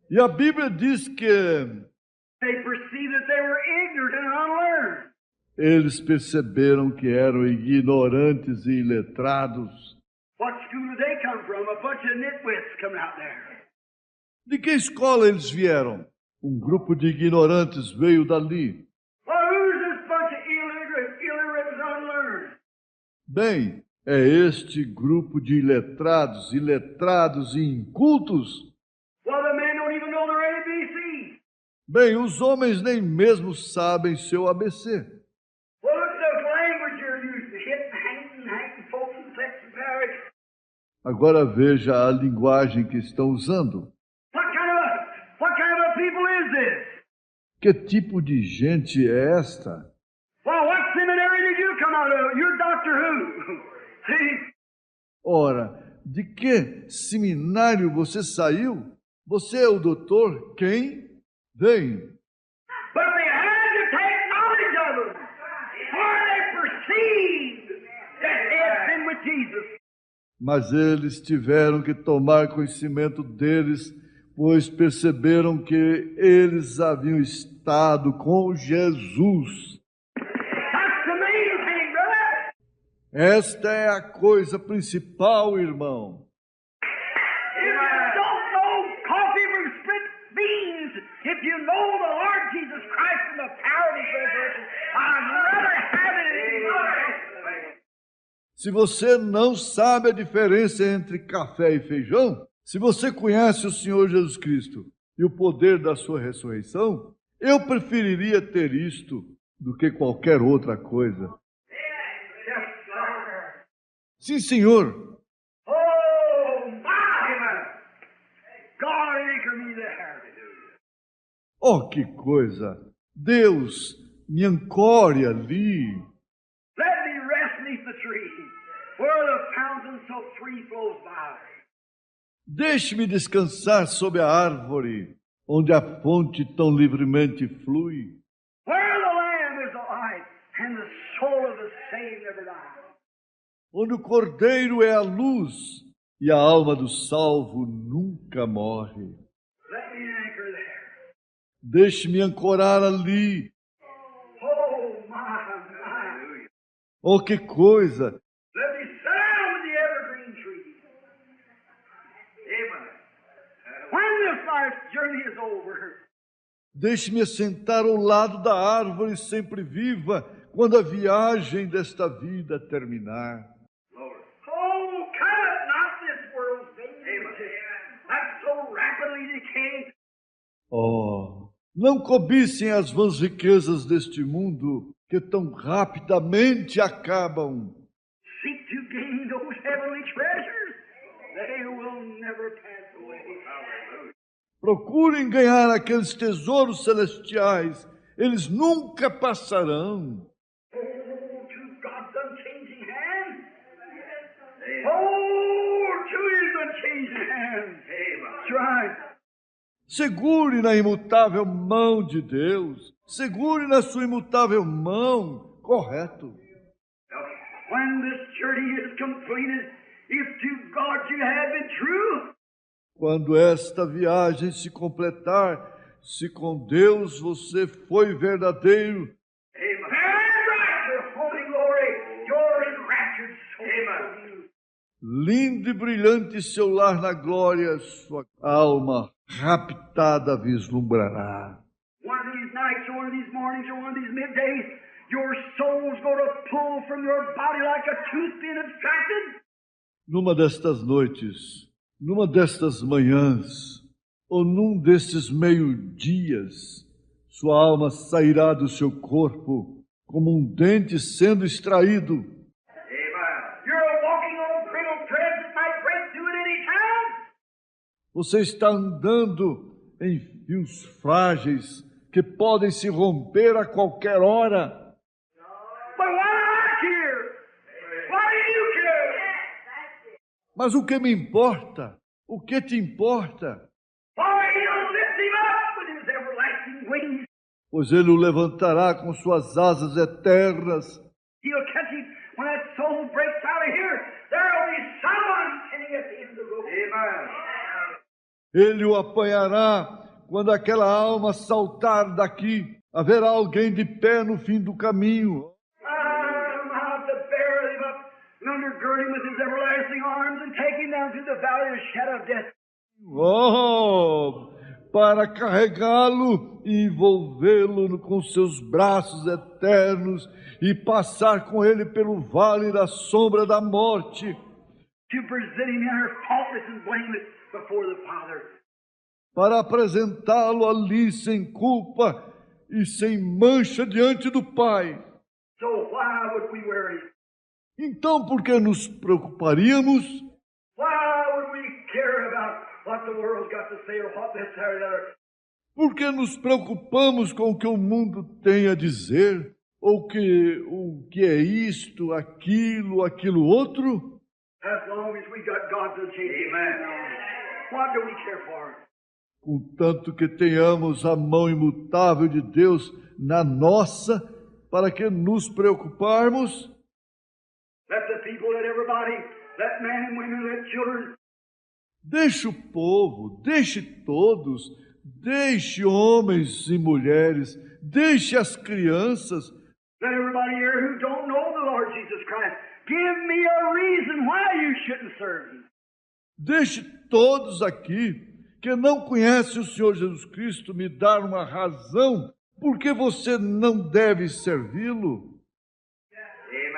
E a Bíblia diz que they perceived that they were ignorant and unlearned. eles perceberam que eram ignorantes e iletrados. What school did they come from? A bunch of nitwits coming out there. De que escola eles vieram? Um grupo de ignorantes veio dali. Well, who's this bunch of illiterate and unlearned? Bem, é este grupo de iletrados e incultos. Well, the men don't even know their ABC. Bem, os homens nem mesmo sabem seu ABC. Well, look at the language you're using. Hitting, folks, and sex and parish. Agora veja a linguagem que estão usando. What kind of a people is this? Que tipo de gente é esta? Well, what seminary did you come out of? You're Doctor Who. See? Ora, de que seminário você saiu? Você é o doutor quem? Vem. But they had to take knowledge of them, for they perceived that they had been with Jesus. Mas eles tiveram que tomar conhecimento deles, pois perceberam que eles haviam estado com Jesus. That's the main thing, brother. Esta é a coisa principal, irmão. If you don't know coffee from split beans, if you know the Lord Jesus Christ and the power of His resurrection, I'd rather have it in you. Se você não sabe a diferença entre café e feijão, se você conhece o Senhor Jesus Cristo e o poder da sua ressurreição, eu preferiria ter isto do que qualquer outra coisa. Yes, sir. Sim, Senhor. Oh, my! God anchor me there. Oh, que coisa! Deus me ancore ali. Let me rest beneath the tree where the fountain so free flows by. Deixe-me descansar sob a árvore, onde a fonte tão livremente flui. Where the Lamb is the light and the soul of the saved never dies. Onde o Cordeiro é a luz e a alma do salvo nunca morre. Let me anchor there. Deixe-me ancorar ali. Oh, my. Oh, que coisa! Let me sit down with the evergreen tree. Amen. When this life's journey is over, Deixe-me assentar ao lado da árvore sempre viva, quando a viagem desta vida terminar. oh, covet not this world's vain that's so rapidly decaying. Oh, não cobicem as vãs riquezas deste mundo, que tão rapidamente acabam. Seek to gain those heavenly treasures. They will never pass away. Procurem ganhar aqueles tesouros celestiais, eles nunca passarão. Oh, to God's unchanging hand. Oh, to His unchanging hand. That's right. Segure na imutável mão de Deus, segure na sua imutável mão, correto. When this journey is completed, if to God you have been true, Quando esta viagem se completar, se com Deus você foi verdadeiro, and right to holy glory, your lindo e brilhante seu lar na glória, sua alma raptada vislumbrará. One of these nights or one of these mornings or one of these middays, your soul's going to pull from your body like a tooth being abstracted. Numa destas noites, numa destas manhãs, ou num destes meio-dias, sua alma sairá do seu corpo como um dente sendo extraído. Amen. You're walking on brittle threads that might break through at any time. Você está andando em fios frágeis que podem se romper a qualquer hora. But why I care? Why do you care? Mas o que me importa? O que te importa? Why he'll lift him up with his everlasting wings. Pois ele o levantará com suas asas eternas. He'll catch him when that soul breaks out of here. There'll be someone sitting at the end of the road. Amen. Ele o apanhará quando aquela alma saltar daqui. Haverá alguém de pé no fim do caminho. I'm out to bear him up and undergird him with his everlasting arms and take him down through the valley of the shadow of death. Oh, para carregá-lo e envolvê-lo com seus braços eternos e passar com ele pelo vale da sombra da morte. To present him in her faultless and blameless before the Father. Para apresentá-lo ali sem culpa e sem mancha diante do Pai. So why would we worry? Então, por que nos preocuparíamos? Why would we care about what the world's got to say or what this or the other? Por que nos preocupamos com o que o mundo tem a dizer? Ou o que é isto, aquilo outro? As long as we got God's unchanging hand on us, what do we care for? Contanto que tenhamos a mão imutável de Deus na nossa, para que nos preocuparmos? Let the people, let everybody, let men and women, let children. Deixe o povo, deixe todos, deixe homens e mulheres, deixe as crianças. Let everybody here who don't know the Lord Jesus Christ give me a reason why you shouldn't serve Him. Deixe todos aqui que não conhecem o Senhor Jesus Cristo me dar uma razão por que você não deve servi-lo.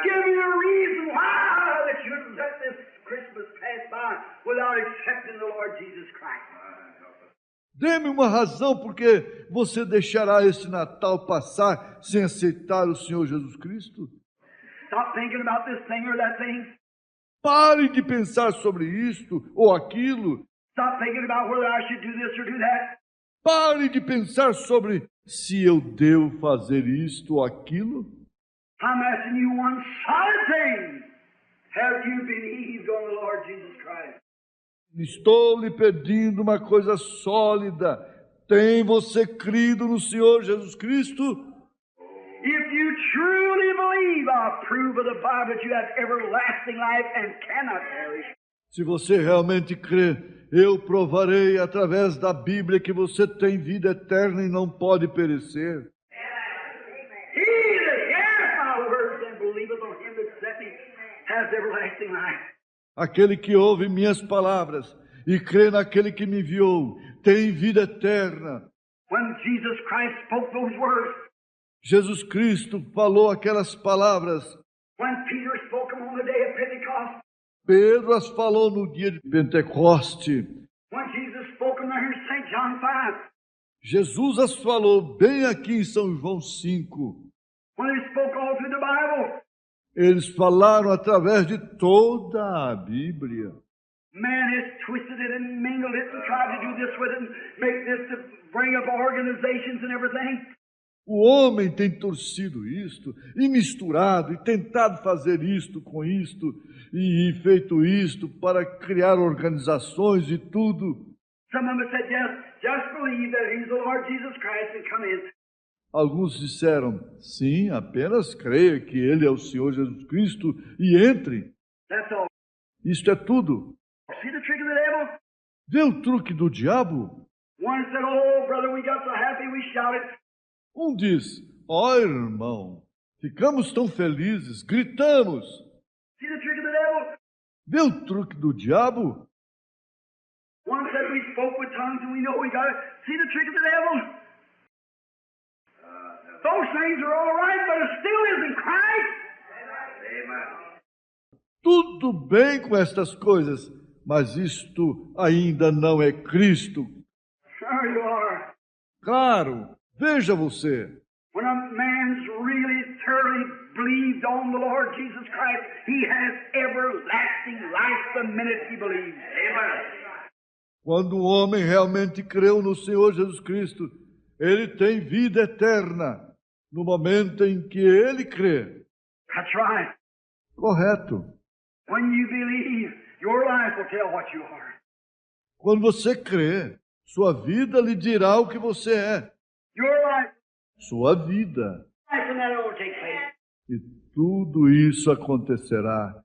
Give me a reason why that you shouldn't let this Christmas pass by without accepting the Lord Jesus Christ. Dê-me uma razão porque você deixará esse Natal passar sem aceitar o Senhor Jesus Cristo. Stop thinking about this thing or that thing. Pare de pensar sobre isto ou aquilo. Stop thinking about whether I should do this or do that. Pare de pensar sobre se eu devo fazer isto ou aquilo. I'm asking you one solid thing. Have you believed on the Lord Jesus Christ? Estou lhe pedindo uma coisa sólida. Tem você crido no Senhor Jesus Cristo? If you truly believe, I'll prove of the Bible that you have everlasting life and cannot perish. Se você realmente crê, eu provarei através da Bíblia que você tem vida eterna e não pode perecer. He that heareth my words and believeth on him that sent me has everlasting life. Aquele que ouve minhas palavras e crê naquele que me enviou tem vida eterna. When Jesus Christ spoke those words, Jesus Cristo falou aquelas palavras. when Peter spoke them on the day of Pentecost, Pedro as falou no dia de Pentecoste. when Jesus spoke them there in St. John 5, Jesus as falou bem aqui em São João 5. when he spoke all through the Bible, Eles falaram através de toda a Bíblia. man has twisted it and mingled it and tried to do this with it and make this to bring up organizations and everything. O homem tem torcido isto e misturado e tentado fazer isto com isto e feito isto para criar organizações e tudo. Some of them said, yes, just believe that he's the Lord Jesus Christ and come in. Alguns disseram, sim, apenas creia que ele é o Senhor Jesus Cristo e entre. That's all. Isto é tudo. See the trick of the devil? Vê o truque do diabo? One said, oh, brother, we got so happy we shouted. Um diz, ó irmão, ficamos tão felizes, gritamos. See the trick of the devil? Vê o truque do diabo? One said we spoke with tongues and we know we got it. See the trick of the devil? Those things are all right, but it still isn't Christ. Amen. Tudo bem com estas coisas, mas isto ainda não é Cristo. Sure you are. Claro, veja você. When a man's really thoroughly believed on the Lord Jesus Christ, he has everlasting life the minute he believes. Amen. Quando um homem realmente creu no Senhor Jesus Cristo, ele tem vida eterna no momento em que ele crê. That's right. Correto. When you believe, your life will tell what you are. Quando você crê, sua vida lhe dirá o que você é. Your life, Sua vida. and that will take place. E tudo isso acontecerá.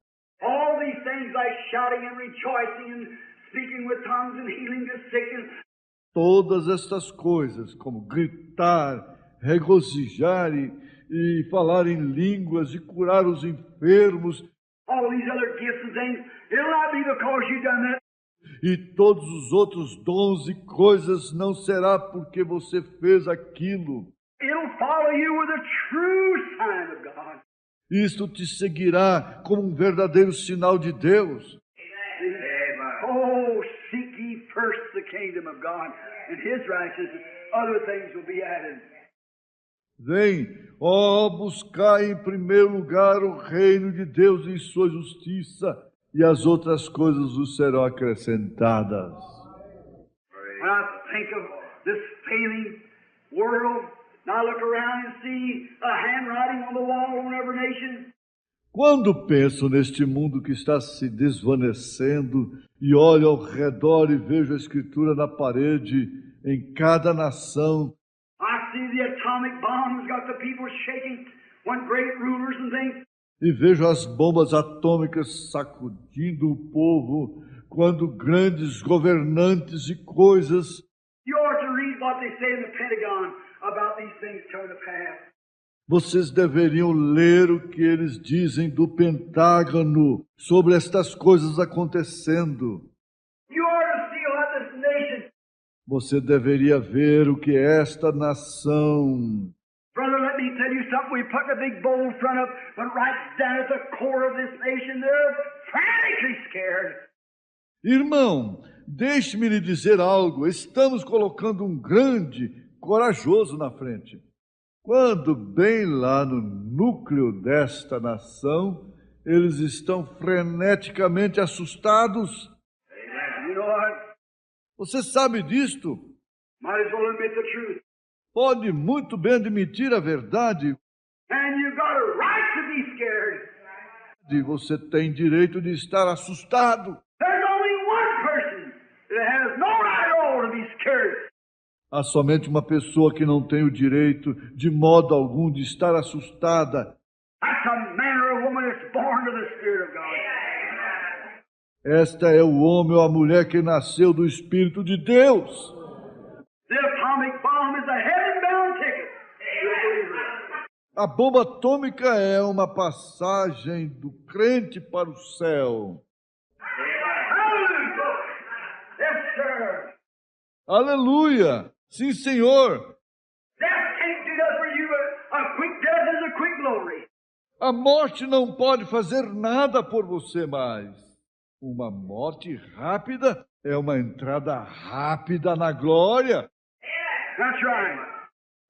All these things like shouting and rejoicing and speaking with tongues and healing the sick and Todas estas coisas, como gritar, regozijar e falar em línguas e curar os enfermos, all these other gifts and things, it'll not be because you've done that. e todos os outros dons e coisas não será porque você fez aquilo. It'll follow you with a true sign of God. Isto te seguirá como um verdadeiro sinal de Deus. Oh, seek ye first the kingdom of God and His righteousness. Other things will be added. Vem, ó, buscai em primeiro lugar o reino de Deus e sua justiça, e as outras coisas vos serão acrescentadas. When I think of this failing world, and I look around and see a handwriting on the wall on every nation, Quando penso neste mundo que está se desvanecendo e olho ao redor e vejo a escritura na parede em cada nação, I see the atomic bombs got the people shaking, one great rulers and things. e vejo as bombas atômicas sacudindo o povo, quando grandes governantes e coisas, You ought to read what they say in the Pentagon about these things coming to pass. vocês deveriam ler o que eles dizem do Pentágono sobre estas coisas acontecendo. You ought to see what this nation. Você deveria ver o que esta nação... Brother, let me tell you something. We put a big bold front up, but right down at the core of this nation, they're frantically scared. Irmão, deixe-me lhe dizer algo. Estamos colocando um grande, corajoso na frente. Quando bem lá no núcleo desta nação, eles estão freneticamente assustados. You know what? Você sabe disto? Might as well admit the truth. Pode muito bem admitir a verdade. And you got a right to be scared. E você tem direito de estar assustado. There's only one person that has no right at all to be scared. Há somente uma pessoa que não tem o direito, de modo algum, de estar assustada. That's a man or a woman that's born to the Spirit of God. Esta é o homem ou a mulher que nasceu do Espírito de Deus. The atomic bomb is a heaven-bound ticket to the believer. A bomba atômica é uma passagem do crente para o céu. Hallelujah! Yes, sir. Aleluia! Sim, Senhor! Death can't do that for you, but a quick death is a quick glory. A morte não pode fazer nada por você mais. Uma morte rápida é uma entrada rápida na glória. That's right.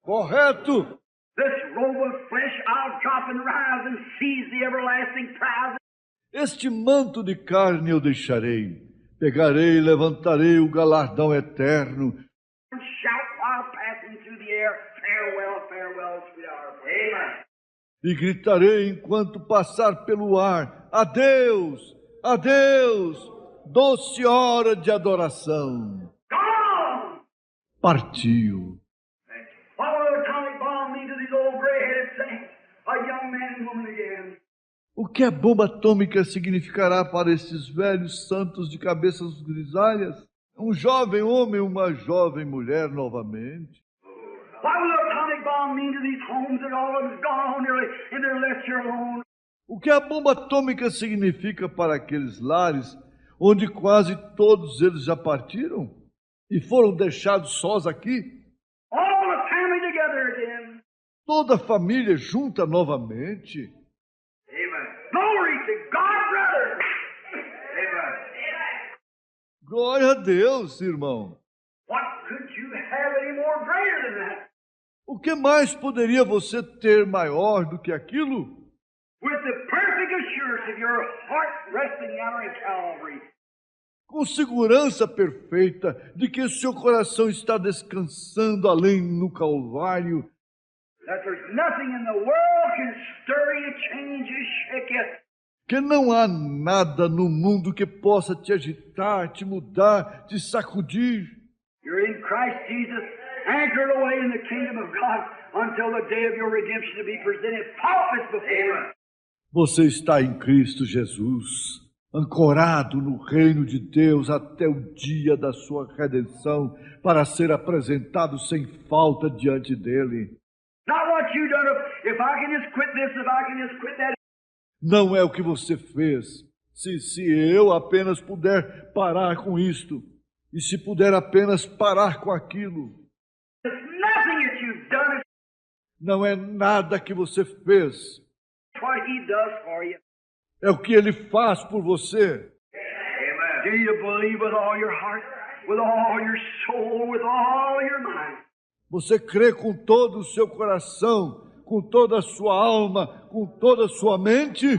Correto! This robe of flesh I'll drop and rise and seize the everlasting prize. Este manto de carne eu deixarei. Pegarei e levantarei o galardão eterno. And shout while passing through the air, farewell, farewell, sweet hour. Amen. E gritarei enquanto passar pelo ar: adeus, adeus, doce hora de adoração. Gone! Partiu. What will the atomic bomb mean to these old gray-headed saints? A young man and woman again. O que a bomba atômica significará para esses velhos santos de cabeças grisalhas? Um jovem homem, uma jovem mulher novamente. What will the atomic bomb mean to these homes that all of them's gone on nearly and they're left here alone? O que a bomba atômica significa para aqueles lares onde quase todos eles já partiram e foram deixados sós aqui? All the family together again. Toda a família junta novamente. Amen. Glory to God, brother. Amen. Glória a Deus, irmão. What could you have any more greater than that? O que mais poderia você ter maior do que aquilo? With the perfect assurance of your heart resting yonder in Calvary. Com segurança perfeita de que seu coração está descansando além no Calvário, That there's nothing in the world can stir you, change you, shake you. que não há nada no mundo que possa te agitar, te mudar, te sacudir. You're in Christ Jesus, anchored away in the kingdom of God until the day of your redemption to be presented faultless before Him. Você está em Cristo Jesus, ancorado no reino de Deus até o dia da sua redenção, para ser apresentado sem falta diante dele. Not what you done, if I can just quit this, if I can just quit that. Não é o que você fez. Se eu apenas puder parar com isto, e se puder apenas parar com aquilo. It's nothing that you've done, Não é nada que você fez. it's what He does for you. É o que ele faz por você. Amen. Do you believe with all your heart, with all your soul, with all your mind? Você crê com todo o seu coração, com toda a sua alma, com toda a sua mente?